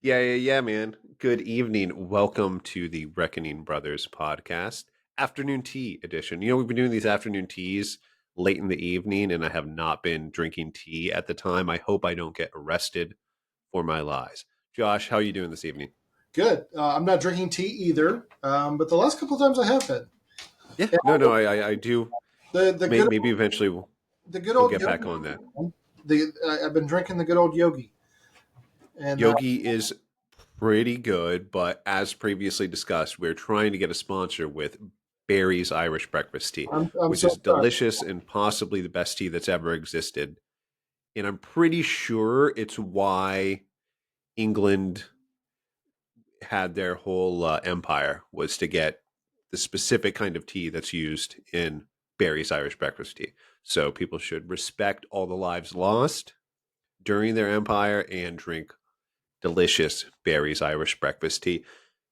Yeah, man. Good evening. Welcome to the Reckoning Brothers podcast, afternoon tea edition. We've been doing these afternoon teas late in the evening, and I have not been drinking tea at the time. I hope I don't get arrested for my lies. Josh, how are you doing this evening? Good. I'm not drinking tea either, but the last couple of times I have been. Yeah, Yeah, no, I do. the good Maybe eventually the good we'll old get back yogi. on that. I've been drinking the good old yogi, and Yogi is pretty good, but as previously discussed, we're trying to get a sponsor with Barry's Irish Breakfast Tea, I'm which so is sorry. delicious and possibly the best tea that's ever existed. And I'm pretty sure it's why England had their whole empire was to get the specific kind of tea that's used in Barry's Irish Breakfast Tea. So people should respect all the lives lost during their empire and drink delicious Barry's Irish Breakfast Tea.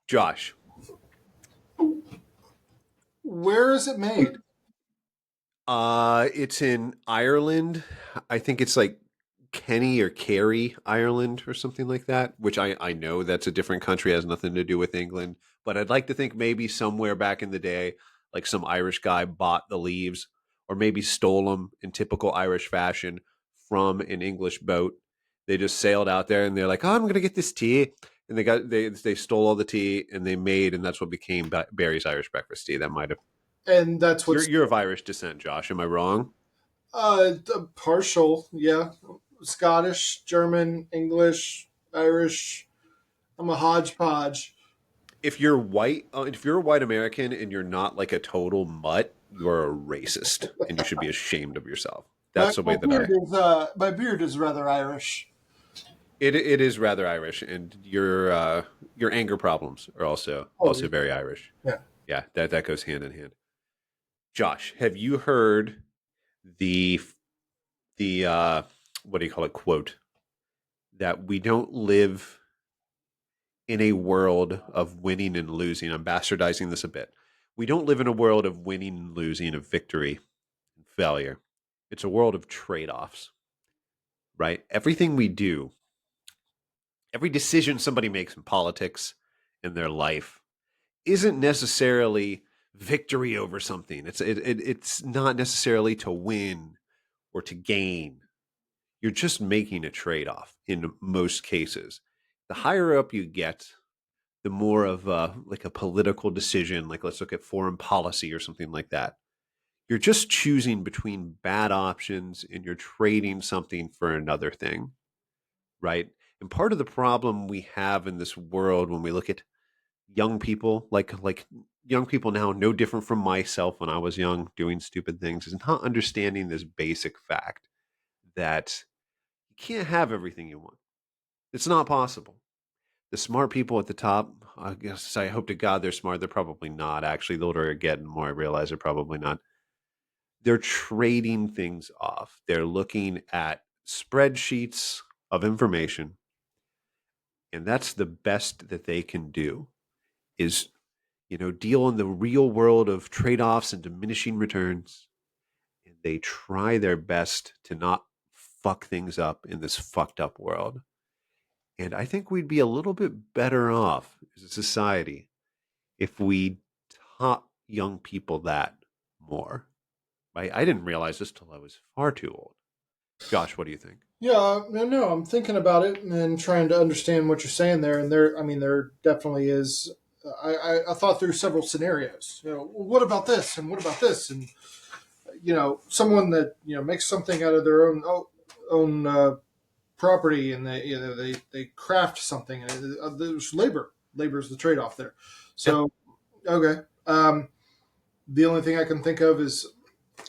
Josh, Where is it made? it's in Ireland. I think it's like Kenny or Kerry, Ireland, or something like that. Which I know that's a different country, has nothing to do with England. But I'd like to think maybe somewhere back in the day, like some Irish guy bought the leaves, or maybe stole them in typical Irish fashion from an English boat. They just sailed out there and they're like, "Oh, I'm gonna get this tea," and they stole all the tea and they made, and that's what became Barry's Irish Breakfast Tea. That might have And that's you're what's you're of Irish descent, Josh. Am I wrong? partial. Yeah, Scottish, German, English, Irish. I'm a hodgepodge. If you're a white American and you're not like a total mutt, you're a racist and you should be ashamed of yourself. My, That's the my way that beard is my beard is rather Irish. it is rather Irish, and your anger problems are Oh also very Irish. yeah. Yeah, that goes hand in hand. Josh, have you heard the the what do you call it quote that we don't live in a world of winning and losing? I'm bastardizing this a bit. We don't live in a world of winning and losing, of victory and failure. It's a world of trade offs, right? Everything we do, every decision somebody makes in politics, in their life, isn't necessarily victory over something. It's not necessarily to win or to gain. You're just making a trade off in most cases. The higher up you get, the more of like a political decision, like let's look at foreign policy or something like that. You're just choosing between bad options and you're trading something for another thing, right? And part of the problem we have in this world when we look at young people, like young people now, no different from myself when I was young doing stupid things, is not understanding this basic fact that you can't have everything you want. It's not possible. The smart people at the top, I guess I hope to God they're smart. They're probably not. Actually, the older I get, the more I realize they're probably not. They're trading things off. They're looking at spreadsheets of information, and that's the best that they can do is, deal in the real world of trade-offs and diminishing returns, and they try their best to not fuck things up in this fucked up world. And I think we'd be a little bit better off as a society if we taught young people that more. Right? I didn't realize this till I was far too old. Josh, what do you think? Yeah, no, I'm thinking about it and trying to understand what you're saying there. And there, I mean, there definitely is. I thought through several scenarios. Well, what about this and what about this? And someone that makes something out of their own property, and they craft something, and there's labor. Labor is the trade off there. Yeah. So okay, the only thing I can think of is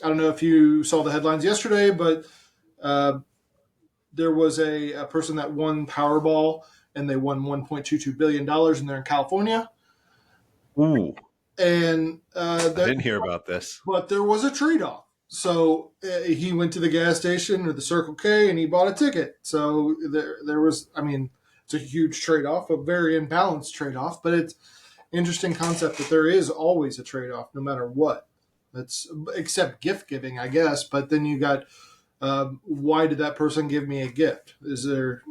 I don't know if you saw the headlines yesterday, but. There was a person that won Powerball, and they won $1.22 billion, and they're in California. Ooh, And I didn't hear about this. but there was a trade off. So he went to the gas station or the Circle K and he bought a ticket. So there was, I mean, it's a huge trade off, a very imbalanced trade off, but it's interesting concept that there is always a trade off no matter what. That's except gift giving, I guess. But then you got why did that person give me a gift? Is there,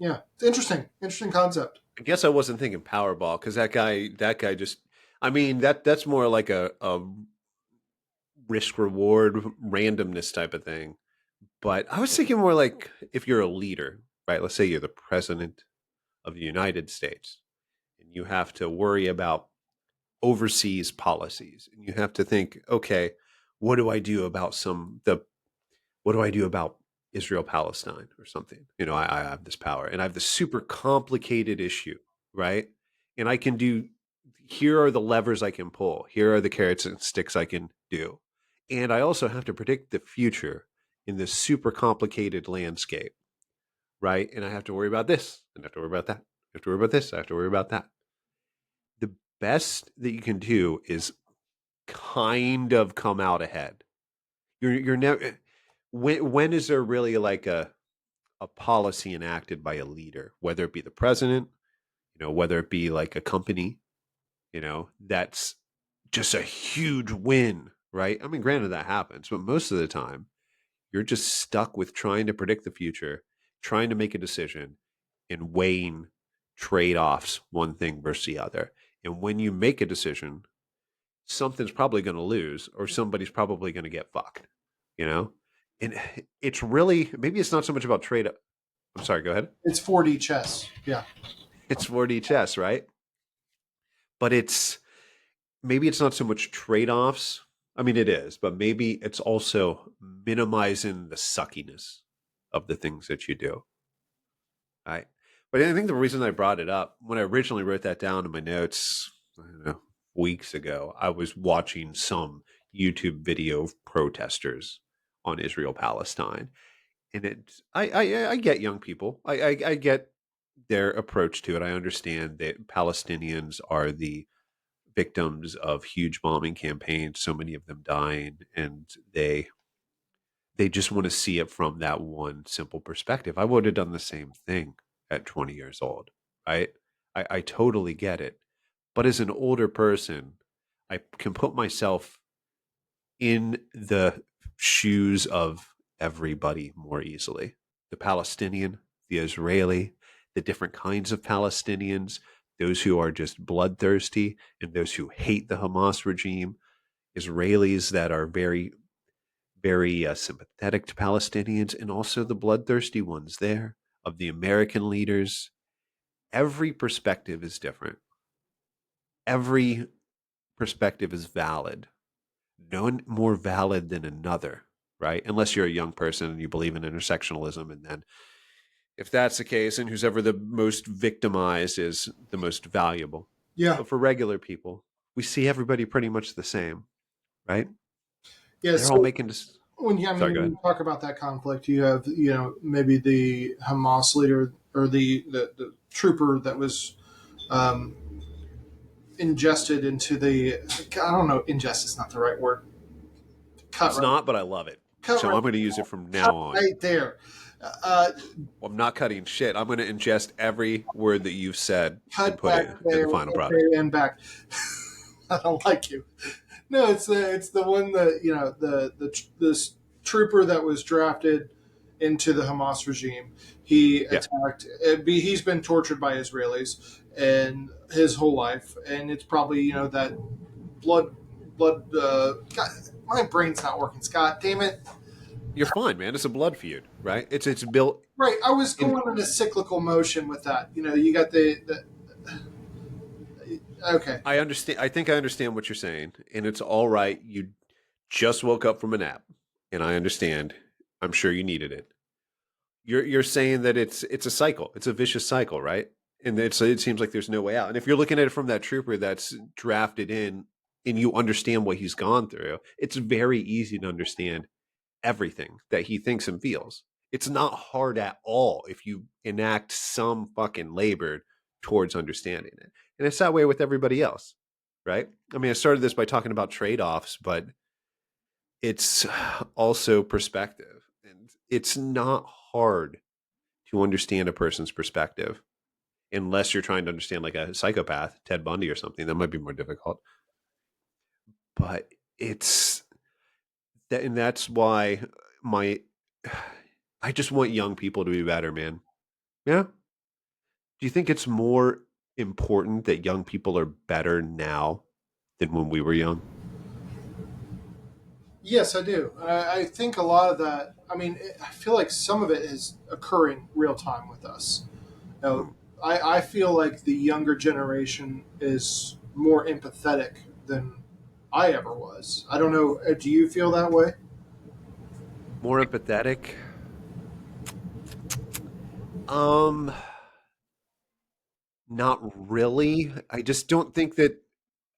Yeah, it's interesting. Interesting concept. I guess I wasn't thinking Powerball because that guy just. I mean that's more like a risk reward randomness type of thing. But I was thinking more like if you're a leader, right? Let's say you're the president of the United States, and you have to worry about overseas policies, and you have to think, okay, what do I do about what do I do about Israel Palestine or something? I have this power and I have this super complicated issue, right? And I can do, here are the levers I can pull, here are the carrots and sticks I can do. And I also have to predict the future in this super complicated landscape, right? And I have to worry about this and I have to worry about that. I have to worry about this. I have to worry about that. The best that you can do is kind of come out ahead. You're never, when is there really like a policy enacted by a leader, whether it be the president, whether it be like a company, that's just a huge win, right? I mean, granted that happens, but most of the time you're just stuck with trying to predict the future, trying to make a decision, and weighing trade offs, one thing versus the other. And when you make a decision, something's probably going to lose or somebody's probably going to get fucked, you know? And it's really, maybe it's not so much about trade. I'm sorry, go ahead. It's 4D chess. Yeah. It's 4D chess, right? But maybe it's not so much trade offs. I mean, it is, but maybe it's also minimizing the suckiness of the things that you do. Right. But I think the reason I brought it up, when I originally wrote that down in my notes, I don't know, weeks ago, I was watching some YouTube video of protesters on Israel Palestine. And I get young people. I get their approach to it. I understand that Palestinians are the victims of huge bombing campaigns, so many of them dying, and they just want to see it from that one simple perspective. I would have done the same thing at 20 years old, right? I totally get it. But as an older person, I can put myself in the shoes of everybody more easily. The Palestinian, the Israeli, the different kinds of Palestinians, those who are just bloodthirsty and those who hate the Hamas regime, Israelis that are very, very sympathetic to Palestinians, and also the bloodthirsty ones there, of the American leaders. Every perspective is different. Every perspective is valid. None more valid than another, right? Unless you're a young person and you believe in intersectionalism. And then if that's the case, and who's ever the most victimized is the most valuable. Yeah. But for regular people, we see everybody pretty much the same, right? Yeah. They're all So making this. when Sorry, go you ahead. talk about that conflict, you have maybe the Hamas leader or the trooper that was um, ingested into the, I don't know, ingest is not the right word. Cut It's right, not, but I love it. cut So right, I'm going to use it from cut now on. right there. Uh, Well, I'm not cutting shit. I'm going to ingest every word that you've said and Cut put back it in the there, final product. okay, and back. I don't like you. No, it's the one that this trooper that was drafted into the Hamas regime. He Yeah. attacked. He's been tortured by Israelis and his whole life, and it's probably that blood. God, my brain's not working. Scott, damn it! You're fine, man. It's a blood feud, right? It's built Right, I was in. going in a cyclical motion with that. You got the okay. I understand. I think I understand what you're saying, and it's all right. You just woke up from a nap, and I understand. I'm sure you needed it. You're saying that it's a cycle. It's a vicious cycle, right? And it seems like there's no way out. And if you're looking at it from that trooper that's drafted in, and you understand what he's gone through, it's very easy to understand everything that he thinks and feels. It's not hard at all if you enact some fucking labor towards understanding it. And it's that way with everybody else, right? I mean, I started this by talking about trade offs, but it's also perspective. And it's not hard to understand a person's perspective unless you're trying to understand like a psychopath, Ted Bundy or something. That might be more difficult. But it's that, and that's why my I just want young people to be better, man. Yeah. Do you think it's more important that young people are better now than when we were young? Yes, I do. I think a lot of that. I mean, I feel like some of it is occurring real time with us. You know, Hmm. I feel like the younger generation is more empathetic than I ever was. I don't know. Do you feel that way? More empathetic? Um, Not really. I just don't think that.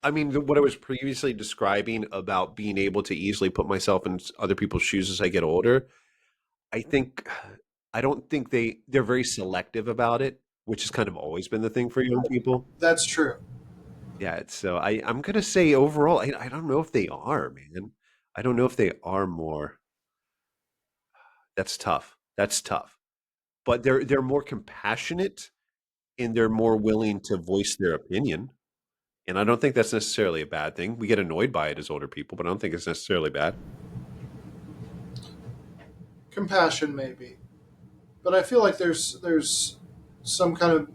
I mean, what I was previously describing about being able to easily put myself in other people's shoes as I get older, I think I don't think they're very selective about it, which has kind of always been the thing for young people. That's true. Yeah, so I'm gonna say overall, I don't know if they are, man. I don't know if they are more. That's tough. That's tough. But they're more compassionate and they're more willing to voice their opinion. And I don't think that's necessarily a bad thing. We get annoyed by it as older people, but I don't think it's necessarily bad. Compassion, maybe, but I feel like there's some kind of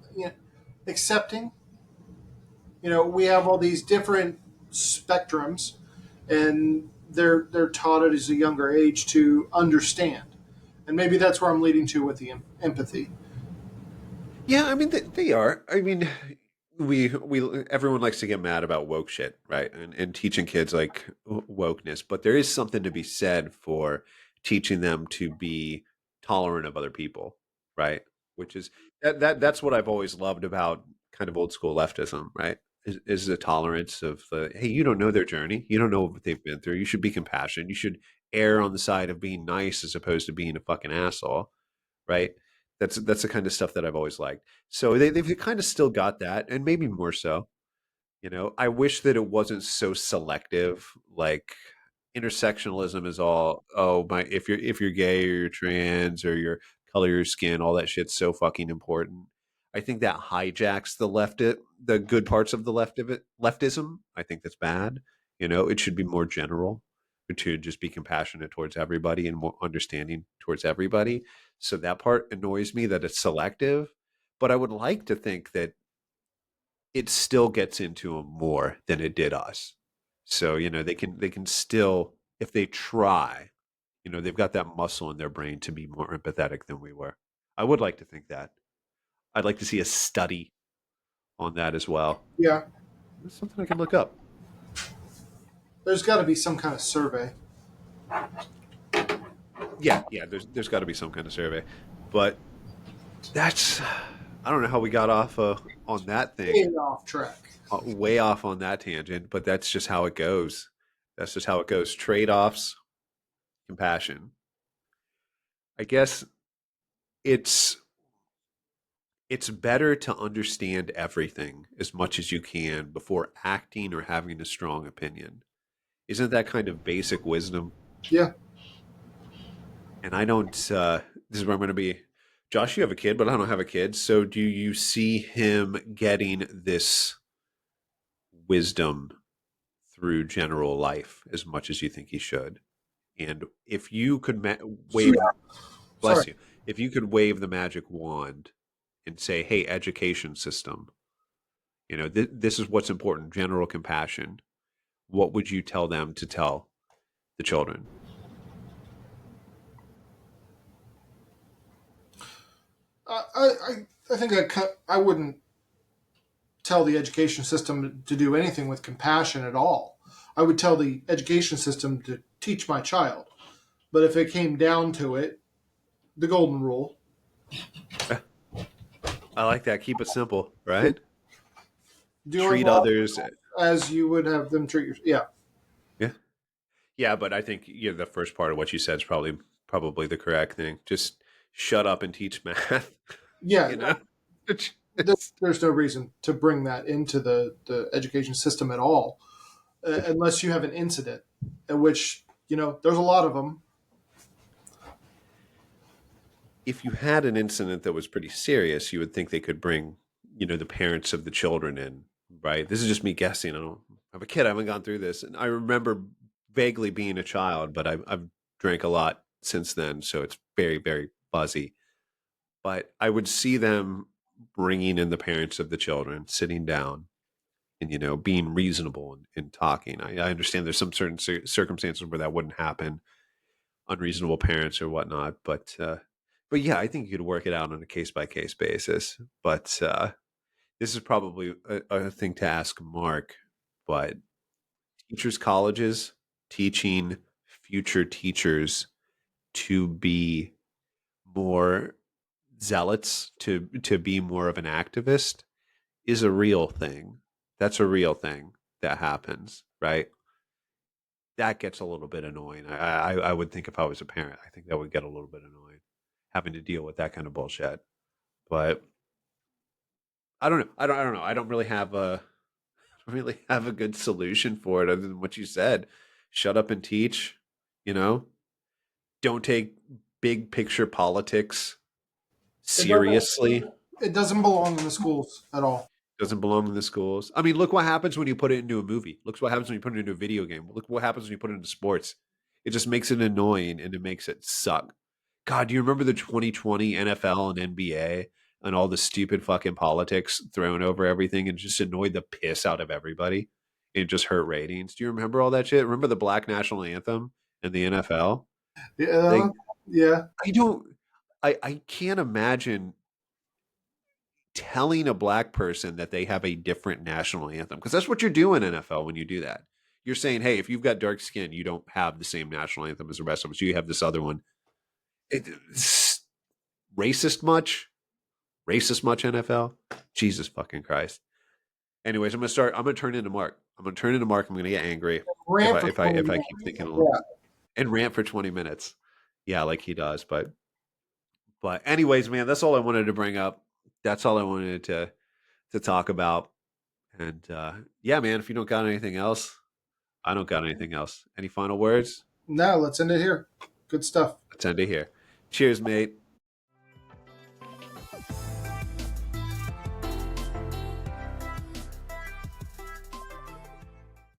accepting. We have all these different spectrums, and they're taught at a younger age to understand, and maybe that's where I'm leading to with the empathy. Yeah, I mean they are. I mean, we everyone likes to get mad about woke shit, right? And teaching kids like wokeness, but there is something to be said for teaching them to be tolerant of other people, right? Which is that's what I've always loved about kind of old school leftism, right? Is the tolerance of the hey, you don't know their journey, you don't know what they've been through. You should be compassionate. You should err on the side of being nice as opposed to being a fucking asshole, right? That's the kind of stuff that I've always liked. So they've kind of still got that, and maybe more so. I wish that it wasn't so selective. Like intersectionalism is all oh my if you're gay or you're trans or your color of your skin, all that shit's so fucking important. I think that hijacks the good parts of the leftism. I think that's bad. It should be more general to just be compassionate towards everybody and more understanding towards everybody. So that part annoys me that it's selective, but I would like to think that it still gets into them more than it did us. So, they can still, if they try, they've got that muscle in their brain to be more empathetic than we were. I would like to think that. I'd like to see a study on that as well. Yeah, That's something I can look up. there's got to be some kind of survey. Yeah, yeah, there's got to be some kind of survey. But that's I don't know how we got off on that thing. Way off track. Way off on that tangent, but that's just how it goes. That's just how it goes. Trade-offs, compassion. I guess it's it's better to understand everything as much as you can before acting or having a strong opinion. Isn't that kind of basic wisdom? Yeah. And I don't. This is where I'm going to be. Josh, you have a kid, but I don't have a kid. So do you see him getting this wisdom through general life as much as you think he should? And if you could wave, Sorry. bless you, if you could wave the magic wand and say, "Hey, education system, this is what's important: general compassion." What would you tell them to tell the children? I think I wouldn't tell the education system to do anything with compassion at all. I would tell the education system to teach my child. But if it came down to it, the golden rule: I like that. Keep it simple, right? do unto Treat others. others as you would have them treat you. Yeah, Yeah, yeah. But I think the first part of what you said is probably the correct thing. Just shut up and teach math. yeah. you know, There's, It's- there's no reason to bring that into the education system at all, unless you have an incident, in which there's a lot of them. if you had an incident that was pretty serious, you would think they could bring the parents of the children in, right? This is just me guessing. I don't have a kid. I haven't gone through this, and I remember vaguely being a child, but I've drank a lot since then, so it's very very fuzzy. But I would see them bringing in the parents of the children, sitting down, and being reasonable and talking. I understand there's some certain circumstances where that wouldn't happen, unreasonable parents or whatnot, but yeah, I think you could work it out on a case by case basis. But this is probably a thing to ask Mark. But teachers, colleges teaching future teachers to be more zealots, to be more of an activist, is a real thing. That's a real thing that happens, right? That gets a little bit annoying. I would think if I was a parent, I think that would get a little bit annoying having to deal with that kind of bullshit. But I don't know. I don't know. I don't really have a really have a good solution for it other than what you said. Shut up and teach. You know, don't take big picture politics It doesn't. seriously. It doesn't belong in the schools at all. Doesn't belong in the schools. I mean, look what happens when you put it into a movie. Look what happens when you put it into a video game. Look what happens when you put it into sports. It just makes it annoying and it makes it suck. God, do you remember the 2020 NFL and NBA and all the stupid fucking politics thrown over everything and just annoyed the piss out of everybody? It just hurt ratings. Do you remember all that shit? Remember the Black National Anthem in the NFL? Yeah, Like, yeah. I don't, I can't imagine telling a black person that they have a different national anthem, because that's what you're doing in NFL when you do that. You're saying, hey, if you've got dark skin, you don't have the same national anthem as the rest of us. You have this other one. It's racist much? Racist much, NFL? Jesus fucking Christ. Anyways, I'm gonna turn into Mark. I'm gonna get angry if Rant I for if I 20 if I minutes. keep thinking a little Yeah. and rant for 20 minutes. Yeah, like he does. But anyways, man, that's all I wanted to bring up. That's all I wanted to talk about. And yeah, man, if you don't got anything else, I don't got anything else. Any final words? Now let's end it here. Good stuff. Let's end it here. Cheers, mate.